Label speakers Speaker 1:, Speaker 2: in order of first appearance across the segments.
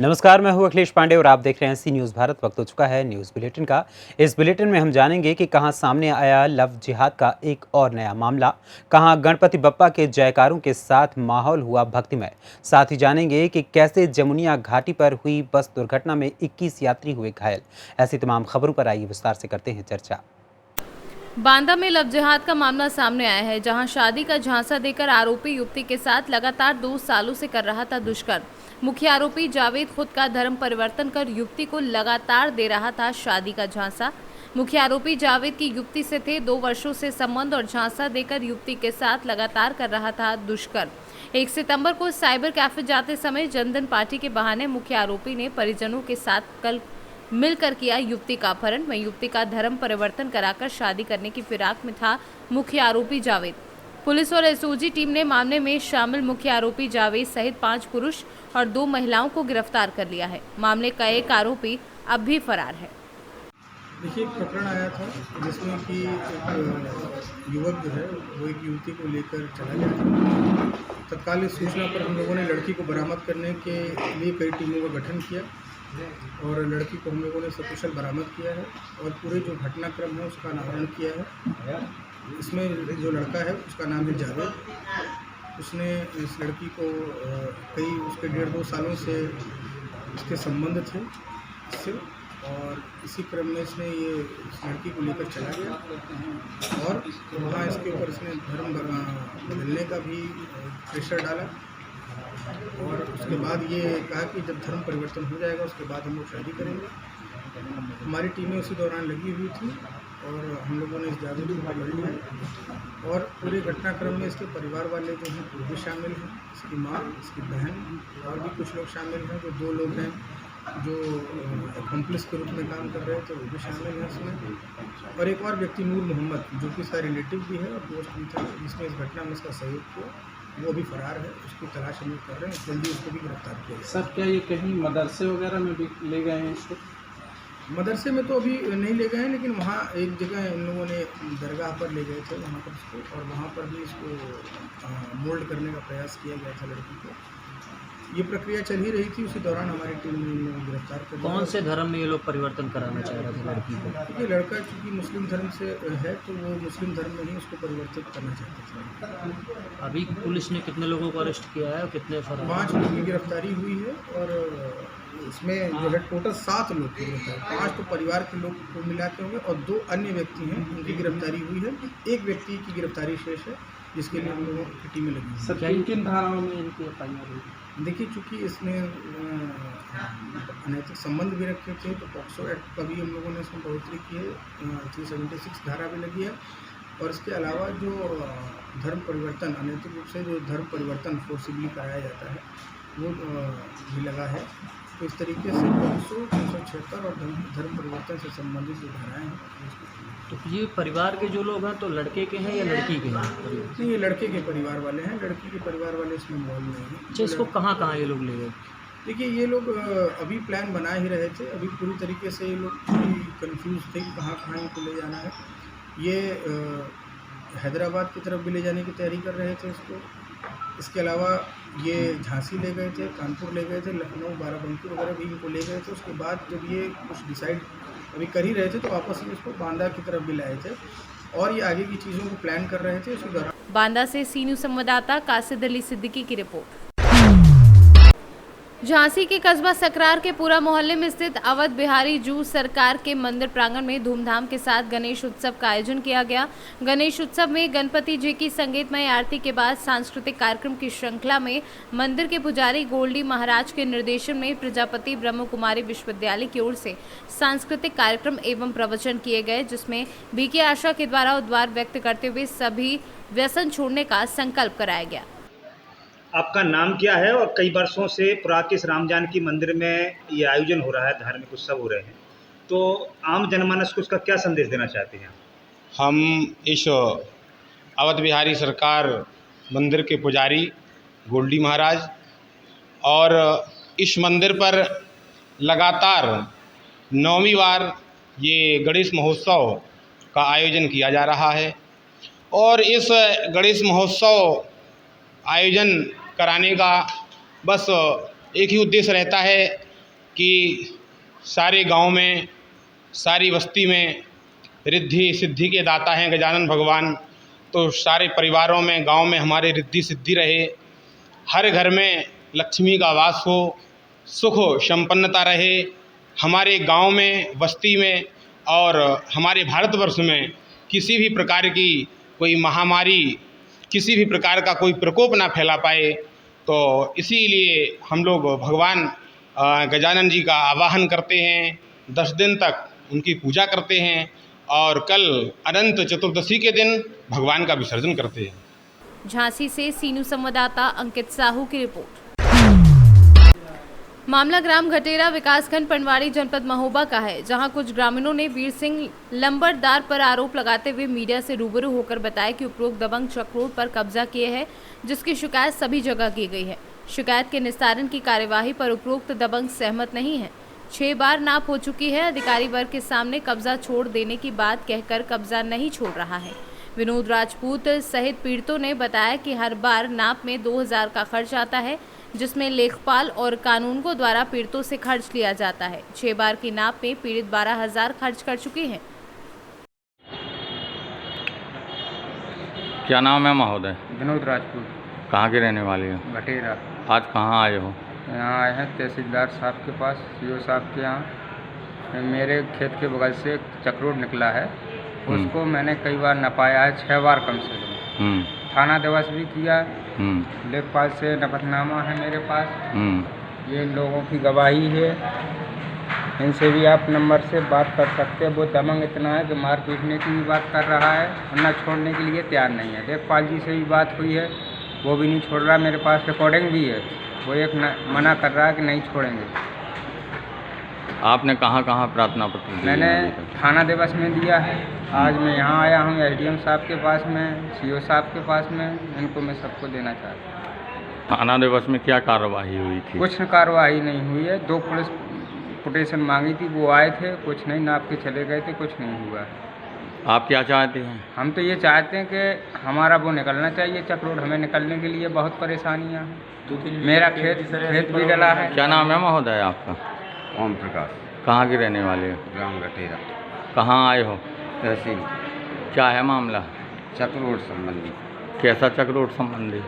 Speaker 1: नमस्कार, मैं हूं अखिलेश पांडे और आप देख रहे हैं सी न्यूज़ भारत। वक्त हो चुका है न्यूज़ बुलेटिन का। इस बुलेटिन में हम जानेंगे कि कहां सामने आया लव जिहाद का एक और नया मामला, कहां गणपति बप्पा के जयकारों के साथ माहौल हुआ भक्तिमय। साथ ही जानेंगे कि कैसे जमुनिया घाटी पर हुई बस दुर्घटना में 21 यात्री हुए घायल। ऐसी तमाम खबरों पर आइए विस्तार से करते हैं चर्चा।
Speaker 2: बांदा में लव जिहाद का मामला सामने आया है, जहां शादी का झांसा देकर आरोपी युवती के साथ लगातार 2 सालों से कर रहा था दुष्कर्म। मुख्य आरोपी जावेद खुद का धर्म परिवर्तन कर युवती को लगातार दे रहा था शादी का झांसा। मुख्य आरोपी जावेद की युवती से थे 2 वर्षों से संबंध और झांसा देकर युवती के साथ लगातार कर रहा था दुष्कर्म। 1 सितंबर को साइबर कैफे जाते समय जनधन पार्टी के बहाने मुख्य आरोपी ने परिजनों के साथ कल मिलकर किया युवती का अपहरण। में युवती का धर्म परिवर्तन कराकर शादी करने की फिराक में था मुख्य आरोपी जावेद। पुलिस और एसओजी टीम ने मामले में शामिल मुख्य आरोपी जावेद सहित 5 पुरुष और 2 महिलाओं को गिरफ्तार कर लिया है। मामले का एक आरोपी अब भी फरार है।
Speaker 3: देखिए, एक प्रकरण आया था जिसमें कि एक युवक जो है वो एक युवती को लेकर चला गया था। तत्काल इस सूचना पर हम लोगों ने लड़की को बरामद करने के लिए कई टीमों का गठन किया और लड़की को हम लोगों ने सकुशल बरामद किया है और पूरे जो घटनाक्रम है उसका अनावरण किया है। इसमें जो लड़का है उसका नाम है जावेद। उसने इस लड़की को कई उसके 1.5-2 सालों से इसके संबंध थे इससे, और इसी क्रम में इसने ये इस लड़की को लेकर चला गया और वहाँ इसके ऊपर इसने धर्म बदलने का भी प्रेशर डाला और उसके बाद ये कहा कि जब धर्म परिवर्तन हो जाएगा उसके बाद हम लोग शादी करेंगे। हमारी टीमें उसी दौरान लगी हुई थी और हम लोगों ने इस जावेद को पकड़ लिया और पूरे घटनाक्रम में इसके परिवार वाले जो हैं वो भी शामिल हैं, इसकी माँ, इसकी बहन और भी कुछ लोग शामिल हैं। जो 2 लोग हैं जो एक्म्प्लिस के रूप में काम कर रहे थे वो भी शामिल हैं इसमें, और एक और व्यक्ति नूर मोहम्मद जो कि इसका रिलेटिव भी है और दोस्त भी था जिसने इस घटना में इसका सहयोग किया, वो भी फरार है। उसकी तलाश हम लोग कर रहे हैं, जल्दी उसको भी गिरफ्तार किया जाएगा।
Speaker 4: सर, क्या ये कहीं मदरसे वगैरह में भी ले गए हैं इसको?
Speaker 3: मदरसे में तो अभी नहीं ले गए हैं, लेकिन वहाँ एक जगह इन लोगों ने दरगाह पर ले गए थे वहाँ पर इसको, और वहाँ पर भी इसको मोल्ड करने का प्रयास किया गया था लड़की को। ये प्रक्रिया चल ही रही थी, उसी दौरान हमारी टीम ने इन लोगों को गिरफ्तार कर लिया।
Speaker 5: कौन से धर्म में ये लोग परिवर्तन कराना चाह रहे थे लड़की को?
Speaker 3: क्योंकि लड़का चूँकि मुस्लिम धर्म से है तो वो मुस्लिम धर्म में ही उसको परिवर्तित करना चाहते थे।
Speaker 5: अभी पुलिस ने कितने लोगों को अरेस्ट किया है और कितने फरार?
Speaker 3: 5 लोगों की गिरफ्तारी हुई है और इसमें जो है टोटल 7 लोग की गिरफ्तारी, 5 तो परिवार के लोग को मिला के होंगे और 2 अन्य व्यक्ति हैं उनकी गिरफ्तारी हुई है। एक व्यक्ति की गिरफ्तारी शेष है जिसके लिए हम लोगों की टीमें लगी हैं।
Speaker 4: सर, किन धाराओं में इनकी एफआईआर हुई?
Speaker 3: देखिए, चूँकि इसने अनैतिक संबंध भी रखे थे तो पॉक्सो एक्ट का भी हम लोगों ने इसमें बढ़ोतरी की है, 376 धारा भी लगी है, और इसके अलावा जो धर्म परिवर्तन, अनैतिक रूप से जो धर्म परिवर्तन फोर्सिबली कराया जाता है वो भी लगा है। तो इस तरीके से पॉक्सो 376 और धर्म परिवर्तन से संबंधित जो धाराएँ हैं।
Speaker 5: तो ये परिवार के जो लोग हैं तो लड़के के हैं या लड़की के हैं?
Speaker 3: नहीं, ये लड़के के परिवार वाले हैं, लड़की के परिवार वाले इसमें इन्वॉल्व नहीं हैं।
Speaker 5: अच्छा, इसको कहाँ कहाँ ये लोग ले गए?
Speaker 3: देखिए, ये लोग अभी प्लान बना ही रहे थे, अभी पूरी तरीके से ये लोग कंफ्यूज थे कि कहाँ कहाँ इनको ले जाना है। ये हैदराबाद की तरफ भी ले जाने की तैयारी कर रहे थे इसको। इसके अलावा ये झांसी ले गए थे, कानपुर ले गए थे, लखनऊ, बाराबंकी वगैरह भी इनको ले गए थे। उसके बाद जब ये कुछ डिसाइड अभी कर ही रहे थे तो वापस में इसको बांदा की तरफ भी लाए थे और ये आगे की चीज़ों को प्लान कर रहे थे। उसी दौरान
Speaker 2: बांदा से सी न्यूज़ संवाददाता कासिद अली सिद्दीकी की रिपोर्ट। झांसी के कस्बा सकरार के पूरा मोहल्ले में स्थित अवध बिहारी जू सरकार के मंदिर प्रांगण में धूमधाम के साथ गणेश उत्सव का आयोजन किया गया। गणेश उत्सव में गणपति जी की संगीतमय आरती के बाद सांस्कृतिक कार्यक्रम की श्रृंखला में मंदिर के पुजारी गोल्डी महाराज के निर्देशन में प्रजापति ब्रह्म कुमारी विश्वविद्यालय की ओर से सांस्कृतिक कार्यक्रम एवं प्रवचन किए गए, जिसमें बीके आशा के द्वारा उद्गार व्यक्त करते हुए सभी व्यसन छोड़ने का संकल्प कराया गया।
Speaker 6: आपका नाम क्या है और कई वर्षों से पुराकिस राम जानकी मंदिर में ये आयोजन हो रहा है, धार्मिक उत्सव हो रहे हैं, तो आम जनमानस को उसका क्या संदेश देना चाहते हैं?
Speaker 7: हम इस अवध बिहारी सरकार मंदिर के पुजारी गोल्डी महाराज और इस मंदिर पर लगातार 9वीं बार ये गणेश महोत्सव का आयोजन किया जा रहा है और इस गणेश महोत्सव आयोजन कराने का बस एक ही उद्देश्य रहता है कि सारे गांव में, सारी बस्ती में रिद्धि सिद्धि के दाता हैं गजानन भगवान। तो सारे परिवारों में, गांव में हमारे रिद्धि सिद्धि रहे, हर घर में लक्ष्मी का वास हो, सुख संपन्नता रहे। हमारे गांव में, बस्ती में और हमारे भारतवर्ष में किसी भी प्रकार की कोई महामारी, किसी भी प्रकार का कोई प्रकोप ना फैला पाए। तो इसीलिए हम लोग भगवान गजानन जी का आवाहन करते हैं, 10 दिन तक उनकी पूजा करते हैं और कल अनंत चतुर्दशी के दिन भगवान का विसर्जन करते हैं।
Speaker 2: झांसी से सीनू संवाददाता अंकित साहू की रिपोर्ट। मामला ग्राम घटेरा विकासखंड पनवाड़ी जनपद महोबा का है, जहां कुछ ग्रामीणों ने वीर सिंह लंबरदार पर आरोप लगाते हुए मीडिया से रूबरू होकर बताया कि उपरोक्त दबंग चक्रोड पर कब्जा किए हैं, जिसकी शिकायत सभी जगह की गई है। शिकायत के निस्तारण की कार्यवाही पर उपरोक्त दबंग सहमत नहीं है। 6 बार नाप हो चुकी है। अधिकारी वर्ग के सामने कब्जा छोड़ देने की बात कहकर कब्जा नहीं छोड़ रहा है। विनोद राजपूत सहित पीड़ितों ने बताया कि हर बार नाप में 2000 का खर्च आता है, जिसमें लेखपाल और कानूनगो द्वारा पीड़ितों से खर्च लिया जाता है। 6 बार की नाप में पीड़ित 12,000 खर्च कर चुके हैं।
Speaker 8: क्या नाम है महोदय?
Speaker 9: विनोद राजपूत।
Speaker 8: कहाँ के रहने वाले हो?
Speaker 9: घटेरा।
Speaker 8: आज कहाँ आए हो?
Speaker 9: यहाँ आए हैं तहसीलदार साहब के पास, सीओ साहब के यहाँ। मेरे खेत के बगल से चक्रोड निकला है, उसको मैंने कई बार नपाया है, 6 बार कम से कम। थाना दिवस भी किया, लेखपाल से नफरतनामा है मेरे पास, ये लोगों की गवाही है। इनसे भी आप नंबर से बात कर सकते हैं। वो दमंग इतना है कि मार पीटने की भी बात कर रहा है, वरना छोड़ने के लिए तैयार नहीं है। लेखपाल जी से भी बात हुई है, वो भी नहीं छोड़ रहा। मेरे पास रिकॉर्डिंग भी है, वो एक मना कर रहा है कि नहीं छोड़ेंगे।
Speaker 8: आपने कहाँ कहाँ प्रार्थना पत्र दिया?
Speaker 9: मैंने थाना दिवस में दिया है। आज मैं यहाँ आया हूँ एसडीएम साहब के पास में, सीओ साहब के पास में। इनको मैं सबको देना चाहता हूँ।
Speaker 8: थाना दिवस में क्या कार्रवाई हुई थी?
Speaker 9: कुछ कार्रवाई नहीं हुई है। 2 पुलिस कोटेशन मांगी थी, वो आए थे, कुछ नहीं नाप के चले गए थे, कुछ नहीं हुआ।
Speaker 8: आप क्या चाहते हैं?
Speaker 9: हम तो ये चाहते हैं कि हमारा वो निकलना चाहिए चक्रोड। हमें निकलने के लिए बहुत परेशानियाँ हैं। मेरा खेत भी डला है।
Speaker 8: क्या नाम है महोदय आपका?
Speaker 10: ओम प्रकाश।
Speaker 8: कहाँ के रहने वाले हो?
Speaker 10: ग्राम घटेरा।
Speaker 8: कहाँ आए हो?
Speaker 10: तहसील।
Speaker 8: क्या है मामला?
Speaker 10: चक्रोड संबंधी।
Speaker 8: कैसा चक्रोड संबंधी?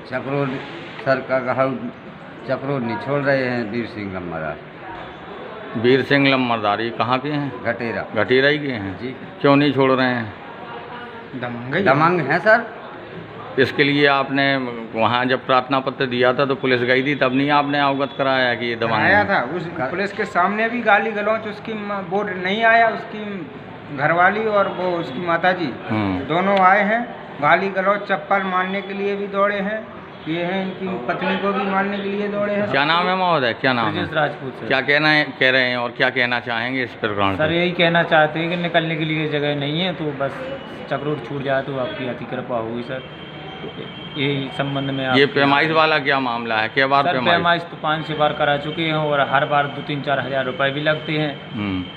Speaker 10: चक्रोड सर का कहा, चक्रोड नहीं छोड़ रहे हैं वीर सिंह लम्बरदार।
Speaker 8: वीर सिंह लम्बरदार कहाँ के हैं?
Speaker 10: घटेरा।
Speaker 8: घटेरा ही के हैं
Speaker 10: जी।
Speaker 8: क्यों नहीं छोड़ रहे हैं?
Speaker 10: दमंग हैं सर।
Speaker 8: इसके लिए आपने वहाँ जब प्रार्थना पत्र दिया था तो पुलिस गई थी, तब नहीं आपने अवगत कराया कि ये दमंग
Speaker 9: आया था? उस पुलिस के सामने भी गाली गलौच, उसकी बोर्ड नहीं आया, उसकी घरवाली और वो उसकी माताजी दोनों आए हैं। गाली गलौच, चप्पल मारने के लिए भी दौड़े हैं। ये हैं, इनकी पत्नी को भी मारने के लिए दौड़े हैं।
Speaker 8: क्या नाम है महोदय? क्या नाम है?
Speaker 5: राजपूत से।
Speaker 8: क्या कह रहे हैं और क्या कहना चाहेंगे इस प्रकरण?
Speaker 5: सर यही कहना चाहते हैं कि निकलने के लिए जगह नहीं है, तो बस चक्रोड छूट जाए तो आपकी अति कृपा होगी सर। यही संबंध में
Speaker 8: ये पैमाइश वाला क्या मामला है? क्या बार
Speaker 5: पैमाइश तो 5-6 बार करा चुके हैं और हर बार 2-3-4 हज़ार रुपए भी लगते हैं।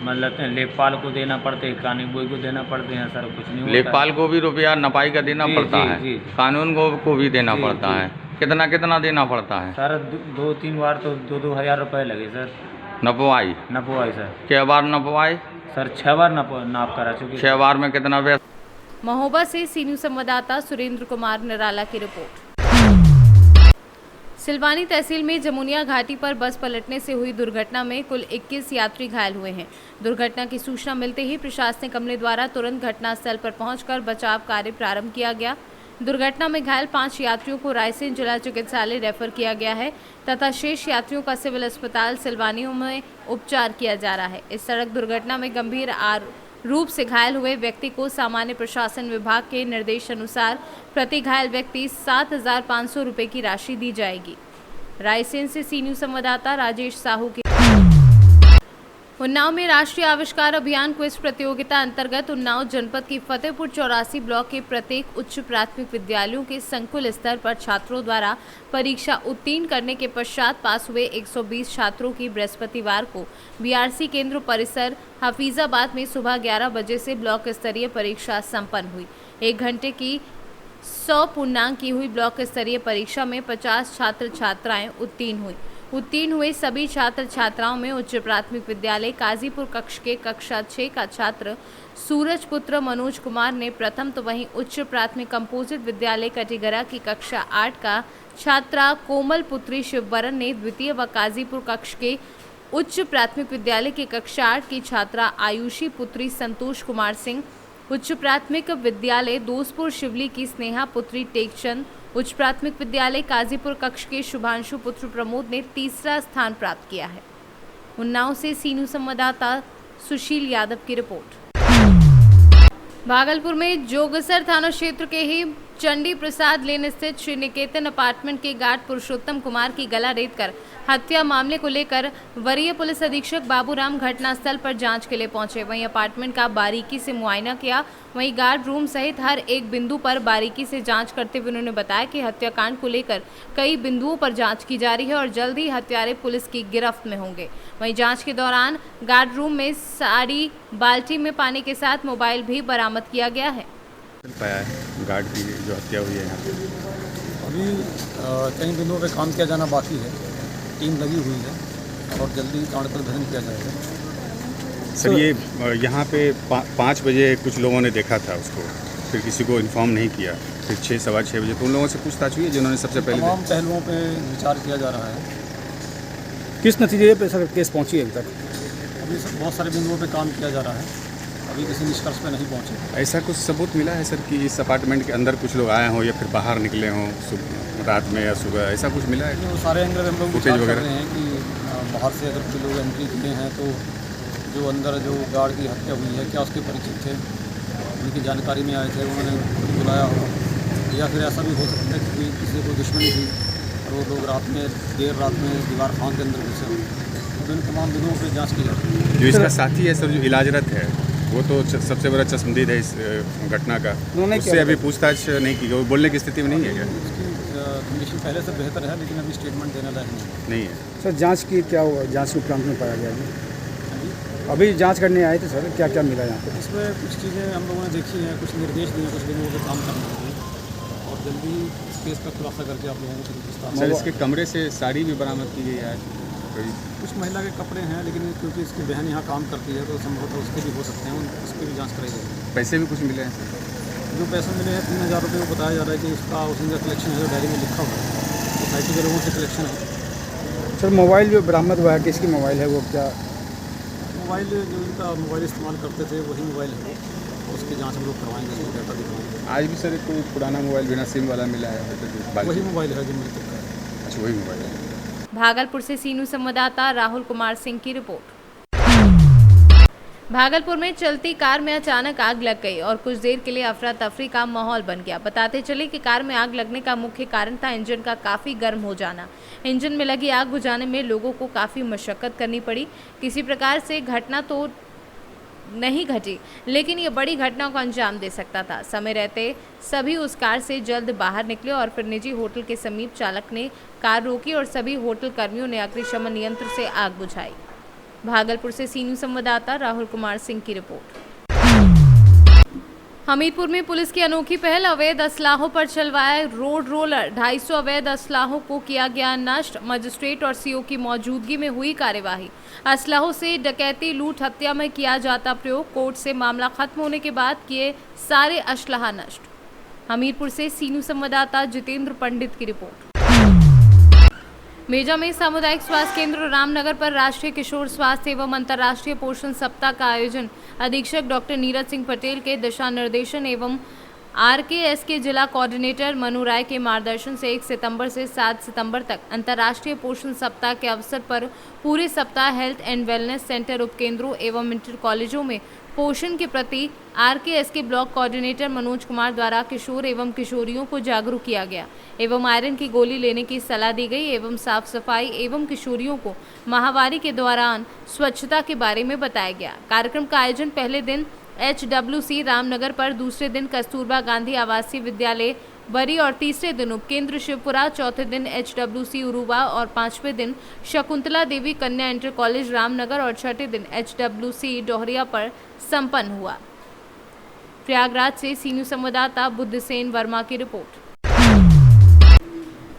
Speaker 5: मतलब लेखपाल को देना पड़ते हैं, कानून बोई को देना पड़ते हैं सर, कुछ नहीं होता।
Speaker 8: लेखपाल को भी रुपया नपाई का देना पड़ता है, कानून को भी देना पड़ता है। कितना कितना देना पड़ता है
Speaker 5: सर? 2-3 बार तो 2-2 हज़ार रुपये लगे सर।
Speaker 8: नपवाई
Speaker 5: सर।
Speaker 8: क्या बार नपवाई?
Speaker 5: सर 6 बार नाप करा चुके।
Speaker 8: 6 बार में कितना पैसा?
Speaker 2: महोबा से सीनियर संवाददाता सुरेंद्र कुमार निराला की रिपोर्ट। सिलवानी तहसील में जमुनिया घाटी पर बस पलटने से हुई दुर्घटना में कुल 21 यात्री घायल हुए हैं। दुर्घटना की सूचना मिलते ही प्रशासनिक अमले द्वारा तुरंत घटनास्थल पर पहुंचकर बचाव कार्य प्रारंभ किया गया। दुर्घटना में घायल 5 यात्रियों को रायसेन जिला चिकित्सालय रेफर किया गया है तथा शेष यात्रियों का सिविल अस्पताल सिलवानी में उपचार किया जा रहा है। इस सड़क दुर्घटना में गंभीर रूप से घायल हुए व्यक्ति को सामान्य प्रशासन विभाग के निर्देश अनुसार प्रति घायल व्यक्ति 7,500 रुपये की राशि दी जाएगी। रायसेन से सी न्यूज़ संवाददाता राजेश साहू की। उन्नाव में राष्ट्रीय आविष्कार अभियान क्विज प्रतियोगिता अंतर्गत उन्नाव जनपद की फतेहपुर 84 ब्लॉक के प्रत्येक उच्च प्राथमिक विद्यालयों के संकुल स्तर पर छात्रों द्वारा परीक्षा उत्तीर्ण करने के पश्चात पास हुए 120 छात्रों की बृहस्पतिवार को बीआरसी केंद्र परिसर हफीजाबाद में सुबह 11 बजे से ब्लॉक स्तरीय परीक्षा संपन्न हुई। 1 घंटे की 100 पूर्णांक की हुई ब्लॉक स्तरीय परीक्षा में 50 छात्र छात्राएं उत्तीर्ण हुई। उत्तीर्ण हुए सभी छात्र छात्राओं में उच्च प्राथमिक विद्यालय काजीपुर कक्ष के कक्षा 6 का छात्र सूरज पुत्र मनोज कुमार ने प्रथम, तो वहीं उच्च प्राथमिक कंपोजिट विद्यालय कटीगरा की कक्षा 8 का छात्रा कोमल पुत्री शिववरन ने द्वितीय व काजीपुर कक्ष के उच्च प्राथमिक विद्यालय की कक्षा 8 की छात्रा आयुषी पुत्री संतोष कुमार सिंह, उच्च प्राथमिक विद्यालय दोसपुर शिवली की स्नेहा पुत्री टेकचंद, उच्च प्राथमिक विद्यालय काजीपुर कक्ष के शुभांशु पुत्र प्रमोद ने तीसरा स्थान प्राप्त किया है। उन्नाव से सीनू संवाददाता सुशील यादव की रिपोर्ट। भागलपुर में जोगसर थाना क्षेत्र के ही चंडी प्रसाद लेन स्थित श्री निकेतन अपार्टमेंट के गार्ड पुरुषोत्तम कुमार की गला रेतकर हत्या मामले को लेकर वरीय पुलिस अधीक्षक बाबूराम घटनास्थल पर जांच के लिए पहुंचे। वहीं अपार्टमेंट का बारीकी से मुआयना किया। वहीं गार्ड रूम सहित हर एक बिंदु पर बारीकी से जांच करते हुए उन्होंने बताया कि हत्याकांड को लेकर कई बिंदुओं पर जांच की जा रही है और जल्द ही हत्यारे पुलिस की गिरफ्त में होंगे। वहीं जांच के दौरान गार्ड रूम में साड़ी बाल्टी में पानी के साथ मोबाइल भी बरामद किया गया है।
Speaker 11: पाया है गार्ड की जो हत्या हुई है यहाँ पे।
Speaker 12: अभी कई बिंदुओं पे काम किया जाना बाकी है, टीम लगी हुई है और जल्दी कांड पर भजन किया जाएगा।
Speaker 11: सर ये यहाँ पे 5 बजे कुछ लोगों ने देखा था उसको, फिर किसी को इन्फॉर्म नहीं किया, फिर 6 सवा 6 बजे तो उन लोगों से पूछताछ हुई है जिन्होंने सबसे पहले
Speaker 12: तमाम पहलुओं पे विचार किया जा रहा है।
Speaker 13: किस नतीजे पे सर केस पहुँची है अभी तक?
Speaker 12: अभी सर बहुत सारे बिंदुओं पे काम किया जा रहा है, अभी किसी निष्कर्ष पे नहीं पहुँचे।
Speaker 11: ऐसा कुछ सबूत मिला है सर कि इस अपार्टमेंट के अंदर कुछ लोग आए हों या फिर बाहर निकले हों रात में या सुबह, ऐसा कुछ मिला है?
Speaker 12: वो सारे एंगल हम लोग
Speaker 11: फुटेज
Speaker 12: विचार कर रहे हैं कि बाहर से अगर कोई लोग एंट्री किए हैं तो जो अंदर जो गार्ड की हत्या हुई है क्या उसके परिचित थे, उनकी जानकारी में आए थे, उन्होंने बुलाया हो, या फिर ऐसा भी हो सकता है कि किसी को दुश्मनी थी और वो लोग रात में देर रात में दीवार फांद के अंदर घुसे हो। तो इन तमाम बिंदुओं पर जाँच की जाती है।
Speaker 11: जो इसका साथी है सर जो इलाजरत है वो तो सबसे बड़ा चश्मदीद है इस घटना का, उससे अभी पूछताछ नहीं की, वो बोलने की स्थिति में नहीं है क्या?
Speaker 12: उसकी कंडीशन पहले से बेहतर है लेकिन अभी स्टेटमेंट देने लायक
Speaker 11: नहीं है।
Speaker 13: सर जांच की क्या हुआ, जांच उपरांत में पाया गया जी? अभी जांच करने आए थे सर, क्या क्या मिला यहाँ पे?
Speaker 12: इसमें कुछ चीज़ें हम लोगों ने देखी हैं, कुछ निर्देश दिए, कुछ बिंदुओं पर काम करना है और जल्दी इस केस का खुलासा करके आप लोगों को
Speaker 11: सर इसके कमरे से साड़ी भी बरामद की गई है आज?
Speaker 12: कुछ महिला के कपड़े हैं लेकिन क्योंकि इसकी बहन यहाँ काम करती है तो संभवतः उसके भी हो सकते हैं, उसकी भी जांच कराई जाएगी।
Speaker 11: पैसे भी कुछ मिले हैं सर?
Speaker 12: जो पैसे मिले हैं 3000 रुपये को बताया जा रहा है कि उसका उनका कलेक्शन है, जो डायरी में लिखा हुआ है, सोसाइटी के लोगों से कलेक्शन है।
Speaker 13: सर मोबाइल जो बरामद हुआ है किसकी मोबाइल है वो क्या?
Speaker 12: मोबाइल जो इनका मोबाइल इस्तेमाल करते थे वही मोबाइल है, उसकी जाँच हम लोग करवाएंगे, उसको डाटा दिखाएंगे।
Speaker 11: आज भी सर कोई पुराना मोबाइल बिना सिम वाला मिला है?
Speaker 12: वही मोबाइल है जो मृतक का है।
Speaker 11: अच्छा वही मोबाइल है।
Speaker 2: भागलपुर से सीनू संवाददाता राहुल कुमार सिंह की रिपोर्ट। भागलपुर में चलती कार में अचानक आग लग गई और कुछ देर के लिए अफरा तफरी का माहौल बन गया। बताते चले कि कार में आग लगने का मुख्य कारण था इंजन का काफ़ी गर्म हो जाना। इंजन में लगी आग बुझाने में लोगों को काफ़ी मशक्कत करनी पड़ी। किसी प्रकार से घटना तो नहीं घटी लेकिन ये बड़ी घटना को अंजाम दे सकता था। समय रहते सभी उस कार से जल्द बाहर निकले और फिर निजी होटल के समीप चालक ने कार रोकी और सभी होटल कर्मियों ने अग्निशमन यंत्र से आग बुझाई। भागलपुर से सीनू संवाददाता राहुल कुमार सिंह की रिपोर्ट। हमीरपुर में पुलिस की अनोखी पहल, अवैध असलाहों पर चलवाया रोड रोलर। 250 अवैध असलाहों को किया गया नष्ट। मजिस्ट्रेट और सीओ की मौजूदगी में हुई कार्यवाही। असलाहों से डकैती, लूट, हत्या में किया जाता प्रयोग। कोर्ट से मामला खत्म होने के बाद किए सारे असलाह नष्ट। हमीरपुर से सीनू संवाददाता जितेंद्र पंडित की रिपोर्ट। मेजा में सामुदायिक स्वास्थ्य केंद्र रामनगर पर राष्ट्रीय किशोर स्वास्थ्य एवं अंतर्राष्ट्रीय पोषण सप्ताह का आयोजन अधीक्षक डॉक्टर नीरज सिंह पटेल के दिशा निर्देशन एवं RKS के जिला कोऑर्डिनेटर मनु राय के मार्गदर्शन से 1 सितंबर से 7 सितंबर तक अंतर्राष्ट्रीय पोषण सप्ताह के अवसर पर पूरे सप्ताह हेल्थ एंड वेलनेस सेंटर, उपकेंद्रों एवं इंटर कॉलेजों में पोषण के प्रति RKS के ब्लॉक कोऑर्डिनेटर मनोज कुमार द्वारा किशोर एवं किशोरियों को जागरूक किया गया एवं आयरन की गोली लेने की सलाह दी गई एवं साफ सफाई एवं किशोरियों को माहवारी के दौरान स्वच्छता के बारे में बताया गया। कार्यक्रम का आयोजन पहले दिन HWC रामनगर पर, दूसरे दिन कस्तूरबा गांधी आवासीय विद्यालय बरी और तीसरे दिन उपकेंद्र शिवपुरा, चौथे दिन HWC उरुवा और पांचवें दिन शकुंतला देवी कन्या इंटर कॉलेज रामनगर और छठे दिन HWC डोहरिया पर संपन्न हुआ। प्रयागराज से सीनू संवाददाता बुद्धसेन वर्मा की रिपोर्ट।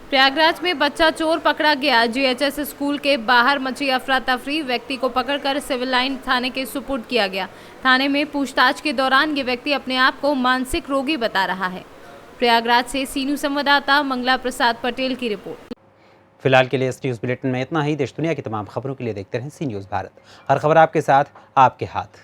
Speaker 2: प्रयागराज में बच्चा चोर पकड़ा गया। जीएचएस स्कूल के बाहर मची अफरा तफरी। व्यक्ति को पकड़कर सिविल लाइन थाने के सुपुर्द किया गया। थाने में पूछताछ के दौरान ये व्यक्ति अपने आप को मानसिक रोगी बता रहा है। प्रयागराज से सीनू संवाददाता मंगला प्रसाद पटेल की रिपोर्ट।
Speaker 1: फिलहाल के लिए इस न्यूज़ बुलेटिन में इतना ही। देश दुनिया की तमाम खबरों के लिए देखते रहें सी न्यूज़ भारत। हर खबर आपके साथ, आपके हाथ।